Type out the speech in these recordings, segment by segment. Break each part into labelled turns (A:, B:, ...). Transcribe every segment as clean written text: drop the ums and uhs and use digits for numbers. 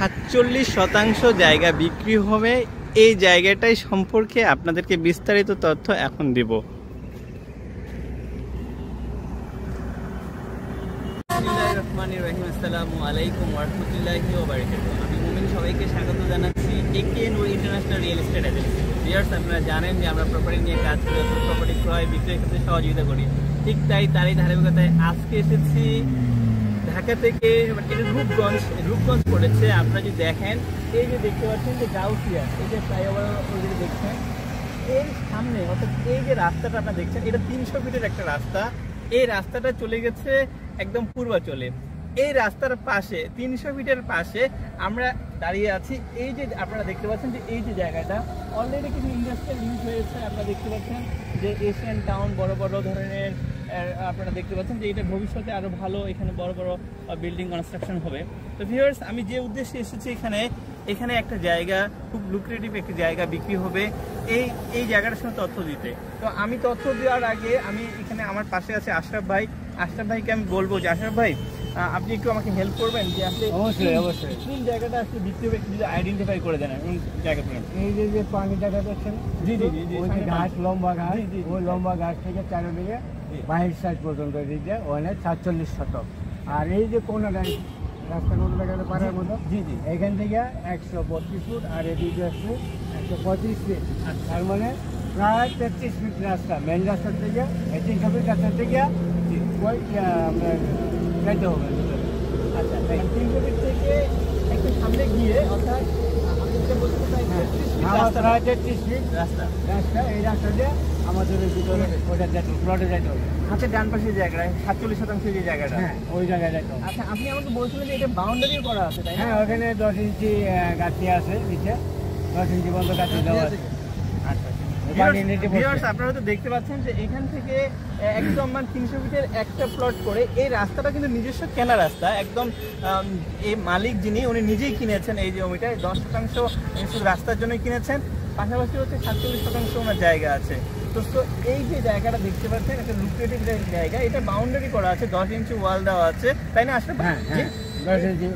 A: 47% জায়গা বিক্রি হবে। এই জায়গাটাই সম্পর্কে আপনাদেরকে বিস্তারিত তথ্য এখন দিব। আসসালামু আলাইকুম ওয়া রাহমাতুল্লাহি ওয়া বারাকাতুহু। আমি মুমিন, সবাইকে স্বাগত জানাচ্ছি একে Noor International Real Estate Agency. Viewers, আপনারা জানেন যে আমরা প্রপার্টি নিয়ে কাজ করি, প্রপার্টি ক্রয় বিক্রয়ের ক্ষেত্রে সহযোগিতা করি। ঠিক তারই ধারাবাহিকতায় আজকে এসেছি ঢাকা থেকে। এটা রূপগঞ্জ পড়েছে। আপনারা যদি দেখেন, এই যে দেখতে পাচ্ছেন যে গাউসিয়া, এই যে ফ্লাইওভার ওইদিকে দেখছেন, এর সামনে অর্থাৎ এই যে রাস্তাটা আপনারা দেখছেন, এটা 300 ফিটের একটা রাস্তা। এই রাস্তাটা চলে গেছে একদম পূর্বাচলে। এই রাস্তার পাশে 300 ফিটের পাশে আমরা দাঁড়িয়ে আছি। এই যে আপনারা দেখতে পাচ্ছেন যে এই যে জায়গাটা অলরেডি কিছু ইন্ডাস্ট্রিয়াল ইউজ হয়েছে। আপনারা দেখতে পাচ্ছেন যে এশিয়ান টাউন, বড় বড় ধরনের আপনারা দেখতে পাচ্ছেন যে এটা ভবিষ্যতে আরো ভালো, এখানে বড় বড় বিল্ডিং কনস্ট্রাকশন হবে। তো ভিউয়ার্স, আমি যে উদ্দেশ্যে এসেছি এখানে একটা জায়গা, খুব লুক্রেটিভ একটা জায়গা বিক্রি হবে। এই জায়গাটার সঙ্গে তথ্য দিতে, তো আমি তথ্য দেওয়ার আগে আমি এখানে আমার পাশে আছে আশরাফ ভাই। আশরাফ ভাইকে আমি বলবো যে আশরাফ ভাই, আপনি একটু আমাকে হেল্প করবেন যে আসলে অবশ্যই কোন জায়গাটা আসলে বিক্রি হবে, যদি আইডেন্টিফাই করে দেন কোন জায়গা। এই যে পানি দেখা যাচ্ছেন, জি, গাছ, লম্বা গাছ, ওই লম্বা গাছ থেকে চারিদিকে 22 সাইড পর্যন্ত দিকে ওখানে 47 শতক। আর এই যে কোনটা রাস্তার মতো দেখা যায় পাড়ার মতো, জি, এখান থেকে 132 ফুট, আর এদিকে আসছে 135 ফিট। তার মানে প্রায় 33 ফিট রাস্তা, মেন রাস্তার থেকে 300 ফিট রাস্তার থেকে ওই আপনার যাইতে হবে। আচ্ছা, 300 ফিট থেকে একটু সামনে গিয়ে, অর্থাৎ রাস্তা, এই রাস্তা দিয়ে আমাদের ভিতরে ওটা প্লটে যাইতে হবে। হাতের ডান পাশে জায়গায় 47% যে জায়গাটা, হ্যাঁ ওই জায়গায় যাইতে হবে। আচ্ছা, আপনি আমাকে বলছিলেন যে এটা বাউন্ডারি করা আছে, তাই না? হ্যাঁ, ওখানে 10 ইঞ্চি গাছি আছে, নিচে 10 ইঞ্চি বন্ধ গাছি দেওয়া আছে। আপনারা হয়তো দেখতে পাচ্ছেন যে এখান থেকে একদম 300 ফিটের একটা প্লট করে, এই রাস্তাটা কিন্তু নিজস্ব কেনা রাস্তা একদম। এই মালিক যিনি, উনি নিজেই কিনেছেন এই জমিটা। 10% শুধু রাস্তার জন্যই কিনেছেন, পাশাপাশি হচ্ছে 47% ওনার জায়গা আছে। তো এই যে জায়গাটা দেখতে পাচ্ছেন, একটা লুক্রেটিভ জায়গা, এটা বাউন্ডারি করা আছে, 10 ইঞ্চি ওয়াল দেওয়া আছে, তাই না? আসলে 10 ইঞ্চি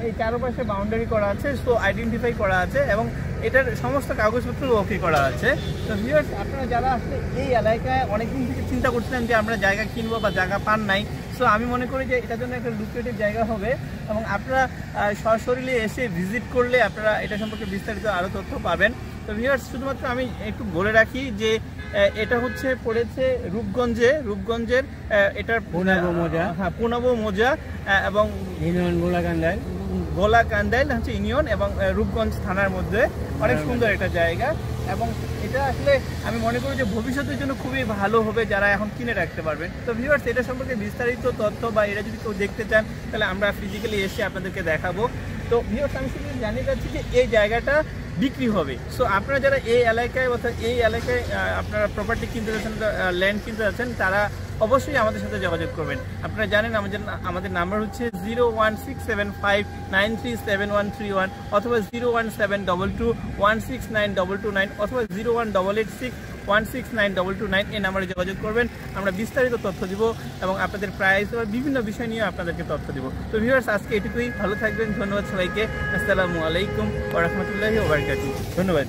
A: এই চারপাশে বাউন্ডারি করা আছে, সো আইডেন্টিফাই করা আছে, এবং এটার সমস্ত কাগজপত্র ওকে করা আছে। তো ভিউয়ার্স, আপনারা যারা আসলে এই এলাকায় অনেকদিন থেকে চিন্তা করছিলেন যে আমরা জায়গা কিনবো বা জায়গা পান নাই, সো আমি মনে করি যে এটার জন্য একটা লুক্রেটিভ জায়গা হবে, এবং আপনারা সরাসরি এসে ভিজিট করলে আপনারা এটা সম্পর্কে বিস্তারিত আরও তথ্য পাবেন। তো ভিউয়ার্স, শুধুমাত্র আমি একটু বলে রাখি যে এটা হচ্ছে পড়েছে রূপগঞ্জের এটার পুনাবো মোজা এবং ইউনিয়ন গোলাকান্দাইল হচ্ছে ইউনিয়ন, এবং রূপগঞ্জ থানার মধ্যে। অনেক সুন্দর একটা জায়গা, এবং এটা আসলে আমি মনে করি যে ভবিষ্যতের জন্য খুবই ভালো হবে যারা এখন কিনে রাখতে পারবেন। তো ভিউয়ার্স, এটা সম্পর্কে বিস্তারিত তথ্য বা এটা যদি কেউ দেখতে চান, তাহলে আমরা ফিজিক্যালি এসে আপনাদেরকে দেখাবো। তো ভিউয়ার্স, আমি শুধু জানিয়ে যাচ্ছি যে এই জায়গাটা বিক্রি হবে। সো আপনারা যারা এই এলাকায় আপনারা প্রপার্টি কিনতে যাচ্ছেন, ল্যান্ড কিনতে যাচ্ছেন, তারা অবশ্যই আমাদের সাথে যোগাযোগ করবেন। আপনারা জানেন আমাদের নাম্বার হচ্ছে 01675937131, অথবা 01722169229, অথবা 01886169229। এই নাম্বারে যোগাযোগ করবেন। আমরা বিস্তারিত তথ্য দিব এবং আপনাদের প্রাইস বা বিভিন্ন বিষয় নিয়ে আপনাদেরকে তথ্য দিব। তো ভিউয়ার্স, আজকে এটুকুই। ভালো থাকবেন। ধন্যবাদ সবাইকে। আসসালামু আলাইকুম ওয়া রাহমাতুল্লাহি ওয়া বারাকাতুহু। ধন্যবাদ।